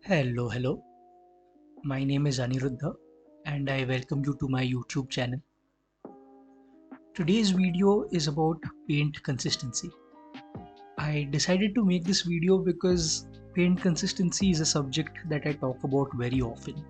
Hello. My name is Aniruddha and I welcome you to my YouTube channel. Today's video is about paint consistency. I decided to make this video because paint consistency is a subject that I talk about very often,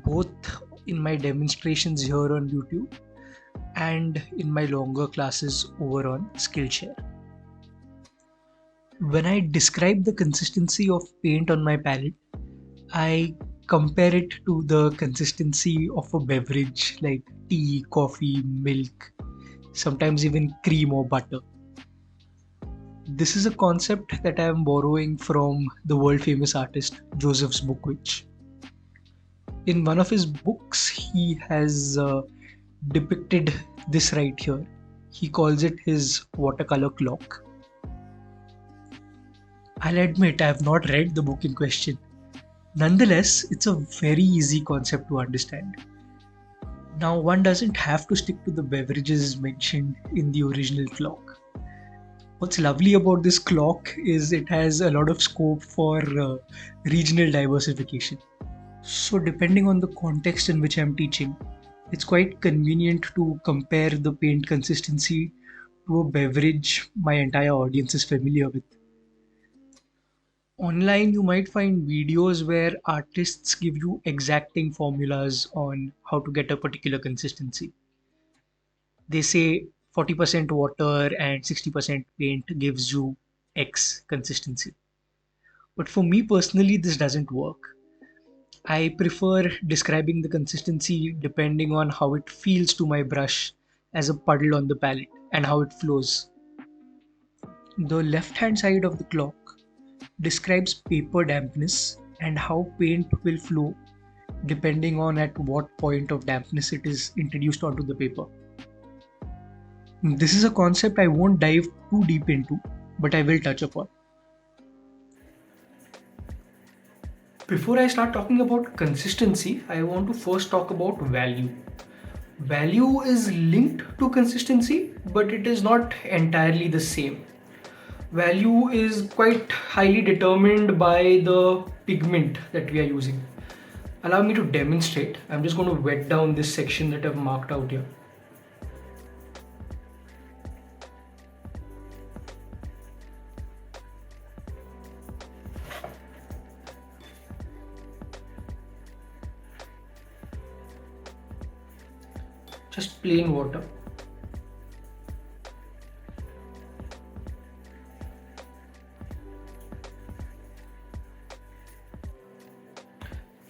both in my demonstrations here on YouTube and in my longer classes over on Skillshare. When I describe the consistency of paint on my palette, I compare it to the consistency of a beverage like tea, coffee, milk, sometimes even cream or butter. This is a concept that I am borrowing from the world famous artist Joseph Zbukvic. In one of his books, he has depicted this right here. He calls it his watercolor clock. I'll admit I have not read the book in question. Nonetheless, it's a very easy concept to understand. Now, one doesn't have to stick to the beverages mentioned in the original clock. What's lovely about this clock is it has a lot of scope for regional diversification. So, depending on the context in which I'm teaching, it's quite convenient to compare the paint consistency to a beverage my entire audience is familiar with. Online, you might find videos where artists give you exacting formulas on how to get a particular consistency. They say 40% water and 60% paint gives you X consistency. But for me personally, this doesn't work. I prefer describing the consistency depending on how it feels to my brush as a puddle on the palette and how it flows. The left hand side of the clock describes paper dampness and how paint will flow depending on at what point of dampness it is introduced onto the paper. This is a concept I won't dive too deep into, but I will touch upon. Before I start talking about consistency, I want to first talk about value. Value is linked to consistency, but it is not entirely the same. Value is quite highly determined by the pigment that we are using. Allow me to demonstrate. I'm just going to wet down this section that I've marked out here. Just plain water.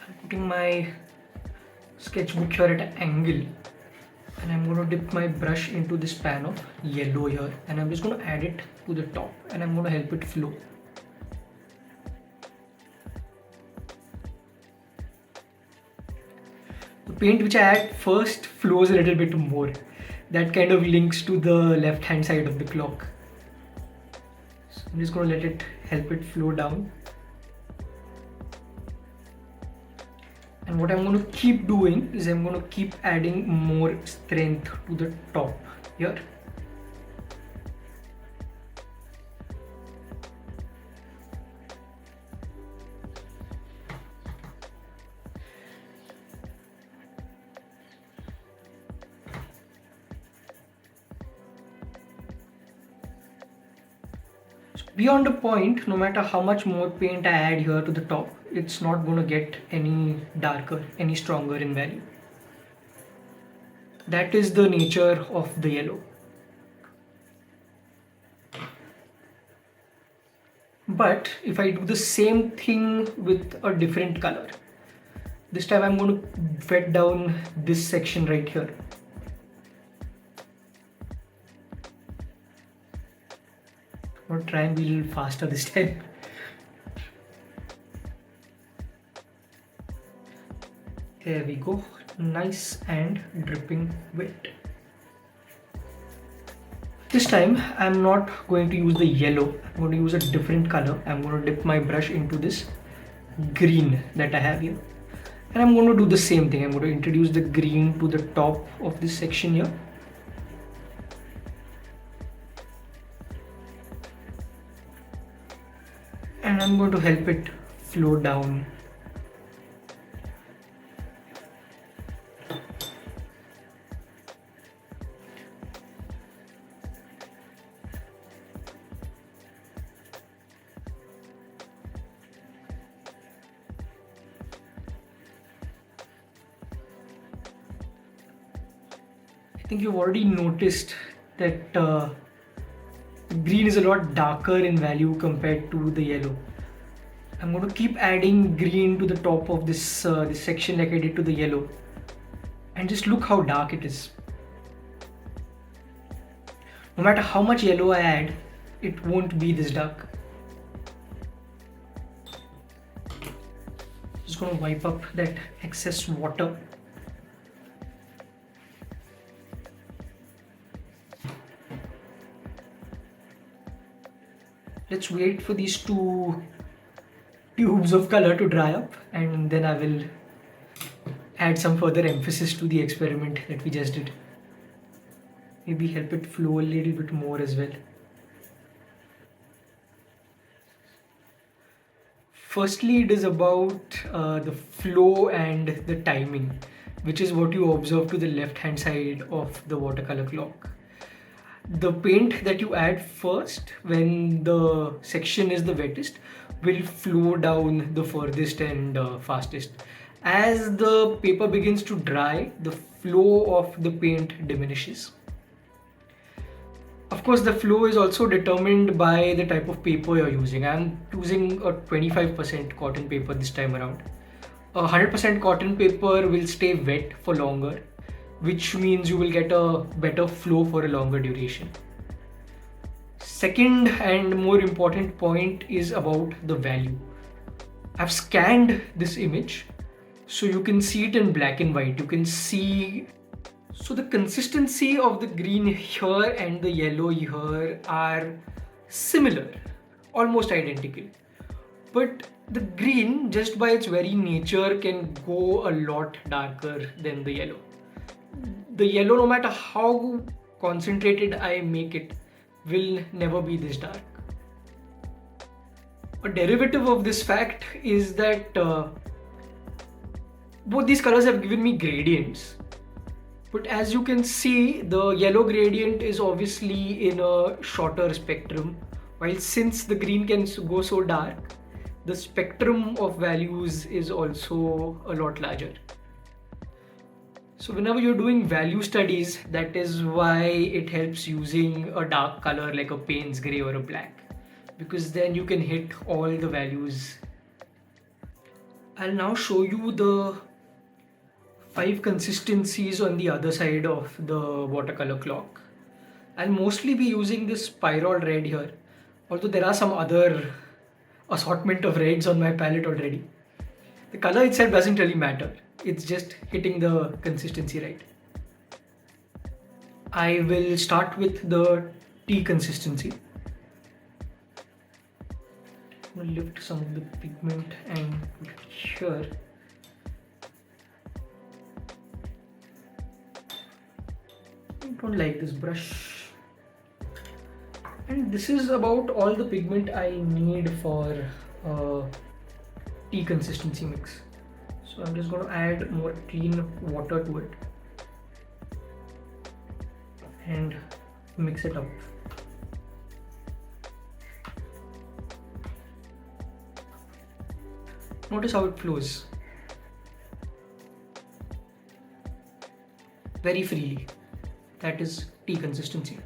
I'm putting my sketchbook here at an angle and I'm going to dip my brush into this pan of yellow here and I'm just going to add it to the top and I'm going to help it flow. The paint which I add first flows a little bit more. That kind of links to the left hand side of the clock. So I'm just going to let it help it flow down. And what I'm going to keep doing is I'm going to keep adding more strength to the top here. Beyond a point, no matter how much more paint I add here to the top, it's not going to get any darker, any stronger in value. That is the nature of the yellow. But if I do the same thing with a different color, this time I'm going to wet down this section right here. I'm going to try and be a little faster this time. There we go, nice and dripping wet. This time I'm not going to use the yellow, I'm going to use a different color. I'm going to dip my brush into this green that I have here. And I'm going to do the same thing. I'm going to introduce the green to the top of this section here. And I'm going to help it flow down. I think you've already noticed that green is a lot darker in value compared to the yellow. I'm going to keep adding green to the top of this section like I did to the yellow, and just look how dark it is. No matter how much yellow I add, it won't be this dark. Just going to wipe up that excess water. Let's wait for these two tubes of color to dry up, and then I will add some further emphasis to the experiment that we just did. Maybe help it flow a little bit more as well. Firstly, it is about the flow and the timing, which is what you observe to the left hand side of the watercolor clock. The paint that you add first when the section is the wettest will flow down the furthest and fastest. As the paper begins to dry, the flow of the paint diminishes. Of course, the flow is also determined by the type of paper you're using. I'm using a 25% cotton paper this time around. 100% cotton paper will stay wet for longer, which means you will get a better flow for a longer duration. Second and more important point is about the value. I've scanned this image so you can see it in black and white. You can see, so the consistency of the green here and the yellow here are similar, almost identical. But the green, just by its very nature, can go a lot darker than the yellow. The yellow, no matter how concentrated I make it, will never be this dark. A derivative of this fact is that both these colors have given me gradients. But as you can see, the yellow gradient is obviously in a shorter spectrum, while since the green can go so dark, the spectrum of values is also a lot larger. So whenever you're doing value studies, that is why it helps using a dark color like a Payne's gray or a black, because then you can hit all the values. I'll now show you the 5 consistencies on the other side of the watercolor clock. I'll mostly be using this pyrrole red here, although there are some other assortment of reds on my palette already. The color itself doesn't really matter. It's just hitting the consistency right. I will start with the tea consistency. I'm going to lift some of the pigment and put it here. I don't like this brush. And this is about all the pigment I need for tea consistency mix. So I'm just going to add more clean water to it and mix it up. Notice how it flows very freely. That is tea consistency.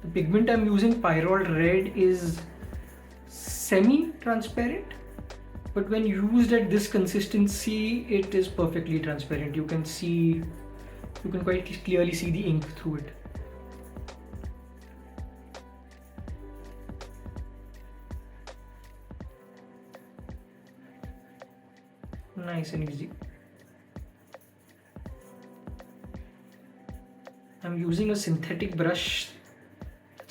The pigment I'm using, pyrrole red, is semi-transparent, but when used at this consistency, it is perfectly transparent. You can quite clearly see the ink through it. Nice and easy. I'm using a synthetic brush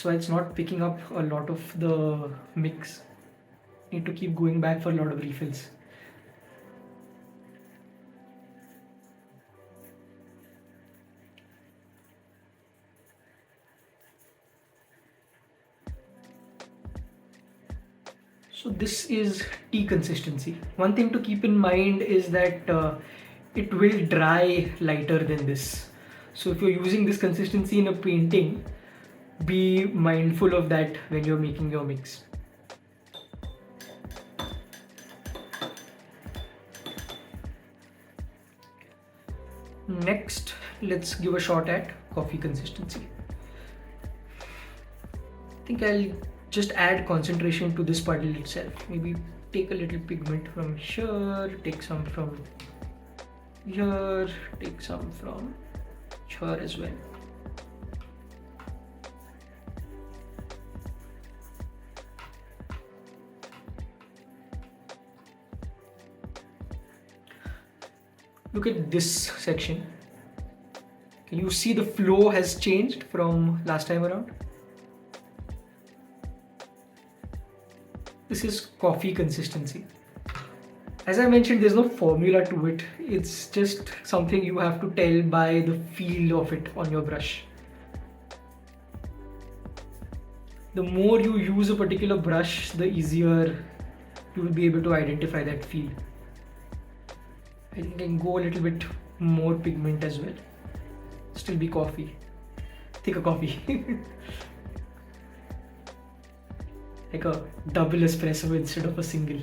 why it's not picking up a lot of the mix. Need to keep going back for a lot of refills. So this is tea consistency. One thing to keep in mind is that it will dry lighter than this. So if you're using this consistency in a painting, be mindful of that when you're making your mix. Next, let's give a shot at coffee consistency. I think I'll just add concentration to this puddle itself. Maybe take a little pigment from here, take some from here, take some from here as well. Look at this section. Can you see the flow has changed from last time around? This is coffee consistency. As I mentioned, there's no formula to it. It's just something you have to tell by the feel of it on your brush. The more you use a particular brush, the easier you will be able to identify that feel. I think I can go a little bit more pigment as well. Still be coffee. Thicker coffee. Like a double espresso instead of a single.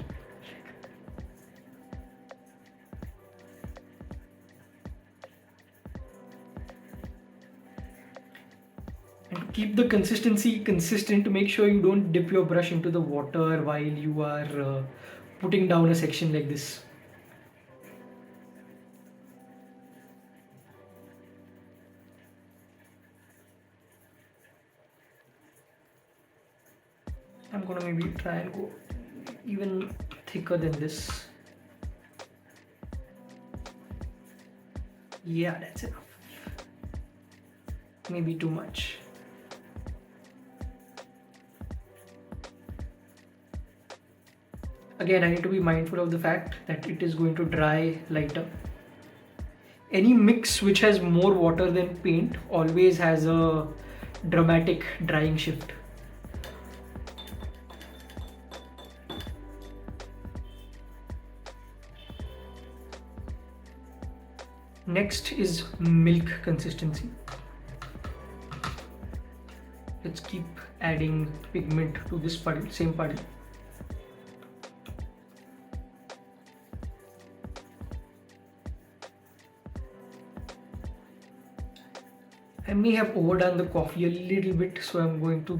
And to keep the consistency consistent, make sure you don't dip your brush into the water while you are putting down a section like this. I'm gonna maybe try and go even thicker than this. Yeah, that's enough. Maybe too much. Again, I need to be mindful of the fact that it is going to dry lighter. Any mix which has more water than paint always has a dramatic drying shift. Next is milk consistency. Let's keep adding pigment to this puddle, same puddle. I may have overdone the coffee a little bit, so I'm going to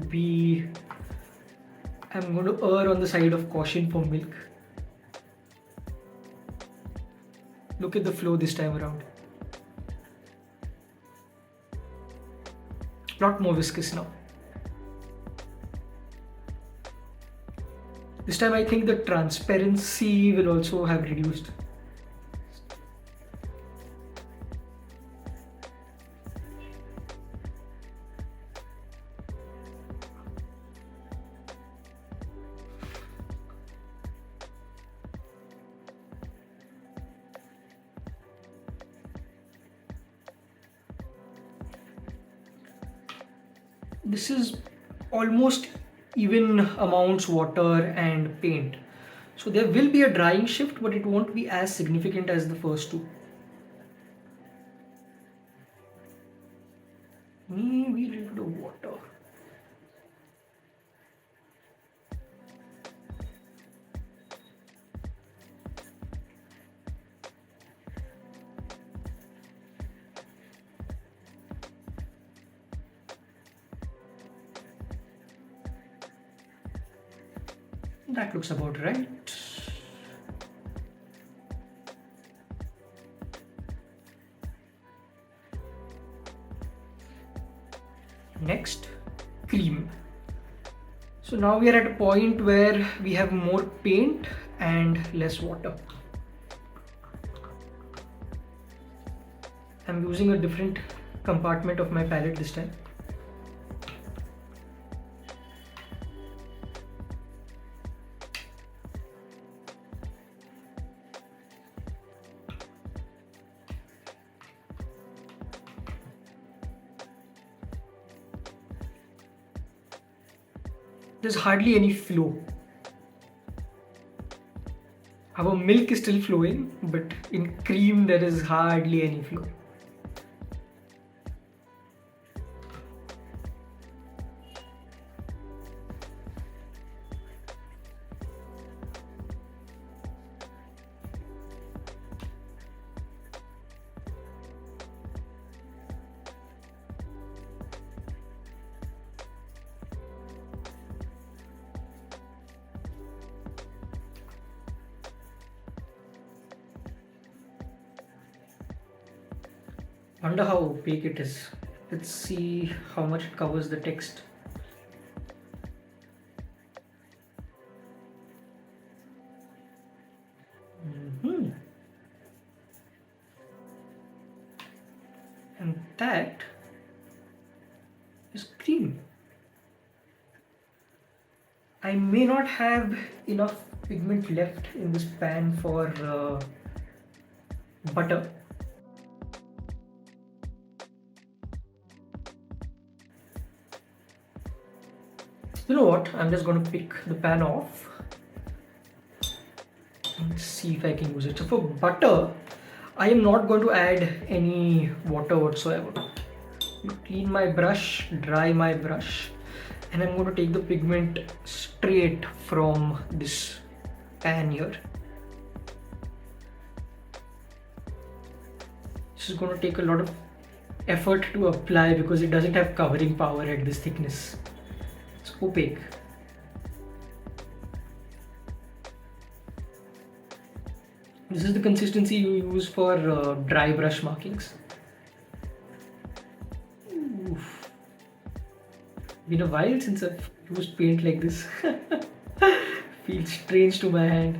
err on the side of caution for milk. Look at the flow this time around. A lot more viscous now. This time I think the transparency will also have reduced. This is almost even amounts water and paint. So there will be a drying shift, but it won't be as significant as the first two. Maybe a little bit of water. That looks about right. Next, cream. So now we are at a point where we have more paint and less water. I'm using a different compartment of my palette this time. there's hardly any flow. Our milk is still flowing, but in cream there is hardly any flow. Wonder how opaque it is. Let's see how much it covers the text. And that is cream. I may not have enough pigment left in this pan for butter. You know what? I'm just going to pick the pan off and see if I can use it. So for butter, I am not going to add any water whatsoever. Clean my brush, dry my brush, and I'm going to take the pigment straight from this pan here. This is going to take a lot of effort to apply because it doesn't have covering power at this thickness. It's opaque. This is the consistency you use for dry brush markings. Oof. Been a while since I've used paint like this. Feels strange to my hand.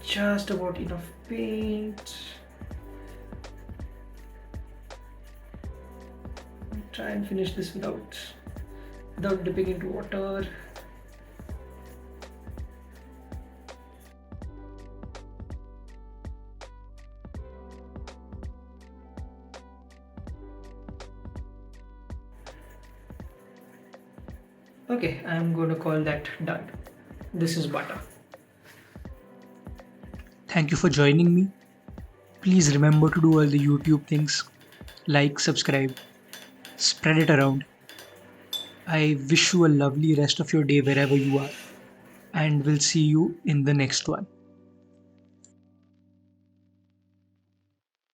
Just about enough paint. Try and finish this without dipping into water. Okay, I'm going to call that done. This is butter. Thank you for joining me. Please remember to do all the YouTube things. Like, subscribe, spread it around. I wish you a lovely rest of your day wherever you are, and we'll see you in the next one.